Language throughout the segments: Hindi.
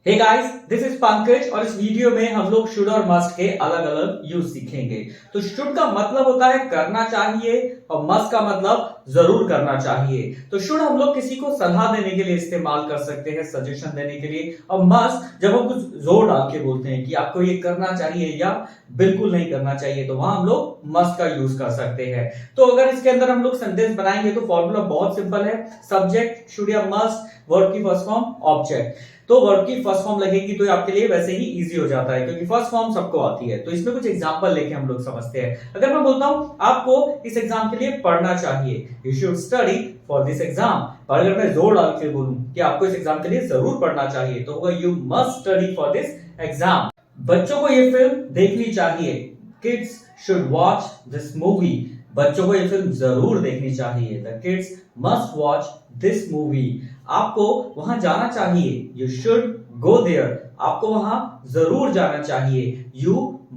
Hey guys, this is Pankaj और इस वीडियो में हम लोग शुड और मस्ट के अलग अलग यूज सीखेंगे। तो शुड का मतलब होता है करना चाहिए और मस्ट का मतलब जरूर करना चाहिए। तो शुड हम लोग किसी को सलाह देने के लिए इस्तेमाल कर सकते हैं, सजेशन देने के लिए। और मस्ट जब हम कुछ जोर डाल के बोलते हैं कि आपको ये करना चाहिए या बिल्कुल नहीं करना चाहिए, तो वहां हम लोग मस्ट का यूज कर सकते हैं। तो अगर इसके अंदर हम लोग सेंटेंस बनाएंगे तो फॉर्मूला बहुत सिंपल है। सब्जेक्ट शुड या मस्ट, वर्ब की फर्स्ट फॉर्म ऑब्जेक्ट। तो वर्ब की फर्स्ट फॉर्म लगेगी तो आपके लिए वैसे ही इजी हो जाता है, क्योंकि फर्स्ट फॉर्म सबको आती है। तो इसमें कुछ एग्जांपल लेके हम लोग समझते हैं। अगर मैं बोलता हूं आपको इस एग्जाम के लिए पढ़ना चाहिए, you should study for this exam. और अगर मैं जोर डाल के बोलूं कि आपको इस एग्जाम के लिए जरूर पढ़ना चाहिए, तो होगा you must study for this exam. बच्चों को ये फिल्म देखनी चाहिए, kids should watch this movie. बच्चों को ये फिल्म जरूर देखनी चाहिए, the kids must watch this movie. आपको वहां जाना चाहिए, यू शुड गो देयर। आपको वहां जरूर जाना चाहिए, यू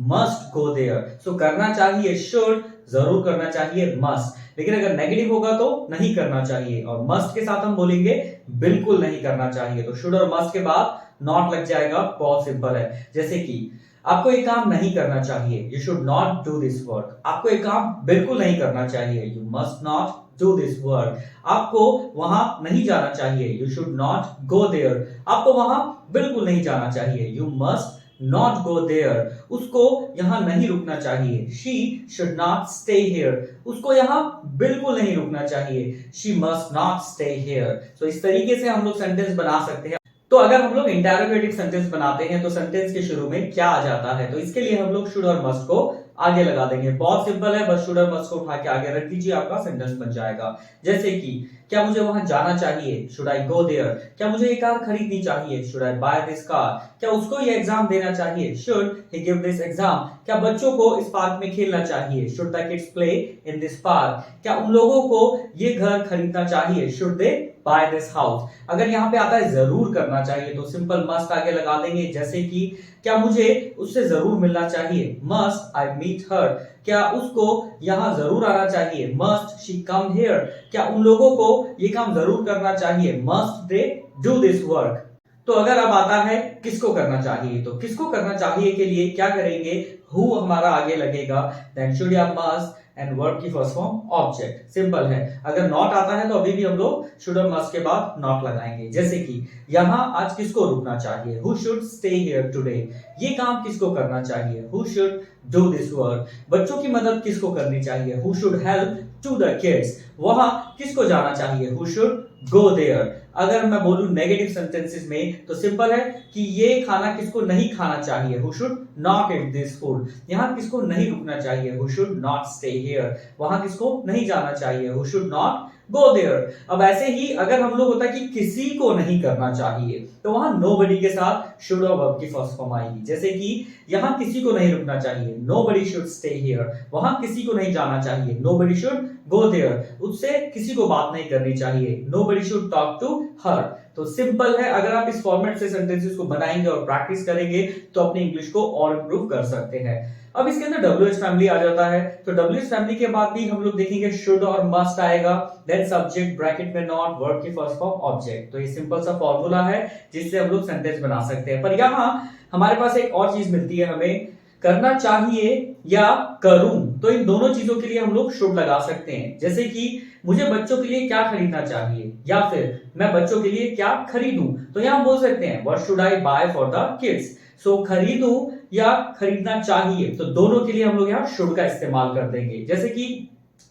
मस्ट गो देयर। सो करना चाहिए शुड, जरूर करना चाहिए मस्ट। लेकिन अगर नेगेटिव होगा तो नहीं करना चाहिए, और मस्ट के साथ हम बोलेंगे बिल्कुल नहीं करना चाहिए। तो शुड और मस्ट के बाद नॉट लग जाएगा, बहुत सिंपल है। जैसे कि आपको ये काम नहीं करना चाहिए, you should not do this work. आपको ये काम बिल्कुल नहीं करना चाहिए, you must not do this work. आपको वहां नहीं जाना चाहिए, you should not go there. आपको वहां बिल्कुल नहीं जाना चाहिए, you must not go there. उसको यहां नहीं रुकना चाहिए, she should not stay here. उसको यहां बिल्कुल नहीं रुकना चाहिए, she must not stay here. So इस तरीके से हम लोग सेंटेंस बना सकते हैं। तो अगर हम लोग इंटरोगेटिव सेंटेंस बनाते हैं तो सेंटेंस के शुरू में क्या आ जाता है, तो इसके लिए हम लोग शुड और मस्ट को आगे लगा देंगे। बहुत सिंपल है, बस शुड और मस्ट को उठा के आगे रख दीजिए, आपका सेंटेंस बन जाएगा। जैसे कि क्या मुझे वहां जाना चाहिए, शुड आई गो देयर। क्या मुझे ये कार खरीदनी चाहिए, should I buy this car. क्या उसको ये एग्जाम देना चाहिए, should he give this exam. क्या बच्चों को इस पार्क में खेलना चाहिए, should the kids play in this park. क्या उन लोगों को ये घर खरीदना चाहिए, should they buy this house. अगर यहाँ पे आता है जरूर करना चाहिए तो सिंपल मस्ट आगे लगा देंगे। जैसे कि क्या मुझे उससे जरूर मिलना चाहिए, मस्ट आई मीट हर। क्या उसको यहाँ जरूर आना चाहिए, मस्ट शी कम हियर। क्या उन लोगों को ये काम जरूर करना चाहिए, must they do this work. तो अगर अब आता है किसको करना चाहिए, तो किसको करना चाहिए के लिए क्या करेंगे, हु हमारा आगे लगेगा, देन शुड या मस्ट एंड वर्ब की फर्स्ट फॉर्म ऑब्जेक्ट। सिंपल है। अगर नॉट आता है तो अभी भी हम लोग शुड और मस्ट के बाद नॉट लगाएंगे। जैसे कि यहां आज किसको रुकना चाहिए, who should stay here today. ये काम किसको करना चाहिए, who should do this work. बच्चों की मदद किसको करनी चाहिए, who should help to the kids. वहां किसको जाना चाहिए, हु शुड गो देयर। अगर मैं बोलूं नेगेटिव सेंटेंसेस में तो सिंपल है कि ये खाना किसको नहीं खाना चाहिए, who should not eat this food. यहां किसको नहीं रुकना चाहिए, who should not stay here. वहां किसको नहीं जाना चाहिए, who should not go there. अब ऐसे ही अगर हम लोग होता है कि किसी को नहीं करना चाहिए, तो वहां नोबडी के साथ शुड और वर्ब की फर्स्ट फॉर्म आएगी। जैसे कि यहां किसी को नहीं रुकना चाहिए, नोबडी शुड स्टे हियर। वहां किसी को नहीं जाना चाहिए, नोबडी शुड गो देयर। उससे किसी को बात नहीं करनी चाहिए, nobody should talk to her. तो सिंपल है, अगर आप इस फॉर्मेट से सेंटेंसेस को बनाएंगे और प्रैक्टिस करेंगे तो अपनी इंग्लिश को और इंप्रूव कर सकते हैं। अब इसके अंदर WH फैमिली आ जाता है, तो WH फैमिली के बाद भी हम लोग देखेंगे शुड और मस्ट आएगा, देन सब्जेक्ट ब्रैकेट में नॉट, वर्ब की फर्स्ट फॉर्म ऑब्जेक्ट। तो ये सिंपल सा फॉर्मूला है जिससे हम लोग सेंटेंस बना सकते हैं। पर यहाँ हमारे पास एक और चीज मिलती है हमें, करना चाहिए या करूं। तो इन दोनों चीजों के लिए हम लोग शुड लगा सकते हैं। जैसे कि मुझे बच्चों के लिए क्या खरीदना चाहिए, या फिर मैं बच्चों के लिए क्या खरीदूं। तो यहां बोल सकते हैं what should I buy for the kids. So खरीदूं या खरीदना चाहिए, तो दोनों के लिए हम लोग यहाँ शुड का इस्तेमाल कर देंगे। जैसे कि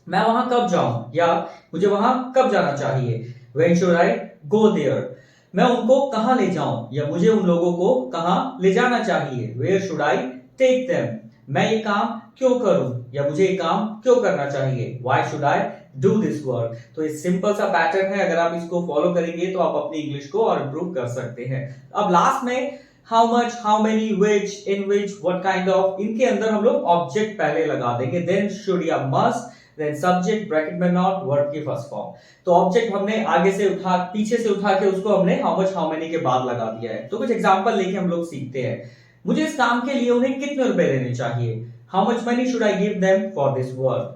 मैं वहां कब जाऊं, या मुझे वहां कब जाना चाहिए, when should I go there. मैं उनको कहां ले जाऊं, या मुझे उन लोगों को कहां ले जाना चाहिए, where should I take them. मैं ये काम क्यों करूं, या मुझे ये काम क्यों करना चाहिए, why should I do this work. तो ये सिंपल सा पैटर्न है, अगर आप इसको फॉलो करेंगे तो आप अपनी इंग्लिश को और इंप्रूव कर सकते हैं। अब लास्ट में how much, how many, which, in which, what kind of, इनके अंदर हम लोग ऑब्जेक्ट पहले लगा देंगे, देन शुड या मस्ट, देन सब्जेक्ट ब्रैकेट में नॉट, वर्ब की फर्स्ट फॉर्म। तो ऑब्जेक्ट हमने आगे से उठा, पीछे से उठा के उसको हमने हाउ मच, हाउ मेनी के बाद लगा दिया है। तो कुछ एग्जांपल लेके हम लोग सीखते हैं। मुझे इस काम के लिए उन्हें कितने रुपए देने चाहिए, how much money should I give them for this work.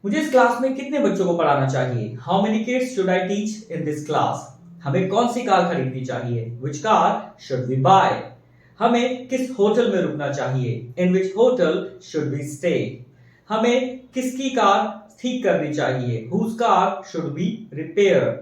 मुझे इस क्लास में कितने बच्चों को पढ़ाना चाहिए, how many kids should I teach in this class. हमें कौन सी कार खरीदनी चाहिए, which car should we buy. हमें किस होटल में रुकना चाहिए, in which hotel should we stay. हमें किसकी कार ठीक करनी चाहिए, whose car should be repair.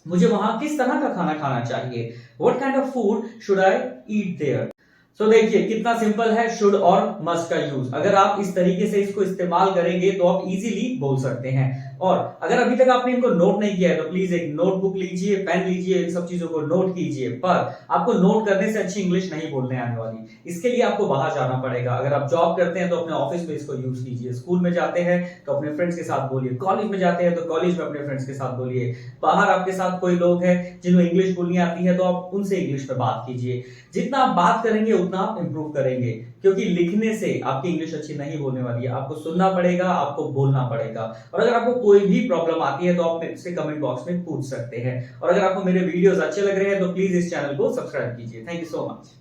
मुझे वहां किस तरह का खाना खाना चाहिए, what kind of food should I eat there. तो देखिए कितना सिंपल है शुड और मस्ट का यूज। अगर आप इस तरीके से इसको इस्तेमाल करेंगे तो आप इजीली बोल सकते हैं। और अगर अभी तक आपने इनको नोट नहीं किया है तो प्लीज एक नोटबुक लीजिए, पेन लीजिए, इन सब चीजों को नोट कीजिए। पर आपको नोट करने से अच्छी इंग्लिश नहीं बोलने आने वाली, इसके लिए आपको बाहर जाना पड़ेगा। अगर आप जॉब करते हैं तो अपने ऑफिस में इसको यूज कीजिए, स्कूल में जाते हैं तो अपने फ्रेंड्स के साथ बोलिए, कॉलेज में जाते हैं तो कॉलेज में अपने फ्रेंड्स के साथ बोलिए, बाहर आपके साथ कोई लोग हैं जिन्हें इंग्लिश बोलनी आती है तो आप उनसे इंग्लिश में बात कीजिए। जितना आप बात करेंगे उतना आप इंप्रूव करेंगे, क्योंकि लिखने से आपकी इंग्लिश अच्छी नहीं होने वाली है। आपको सुनना पड़ेगा, आपको बोलना पड़ेगा। और अगर आपको कोई भी प्रॉब्लम आती है तो आप मुझसे कमेंट बॉक्स में पूछ सकते हैं। और अगर आपको मेरे वीडियोस अच्छे लग रहे हैं तो प्लीज इस चैनल को सब्सक्राइब कीजिए। Thank you so much.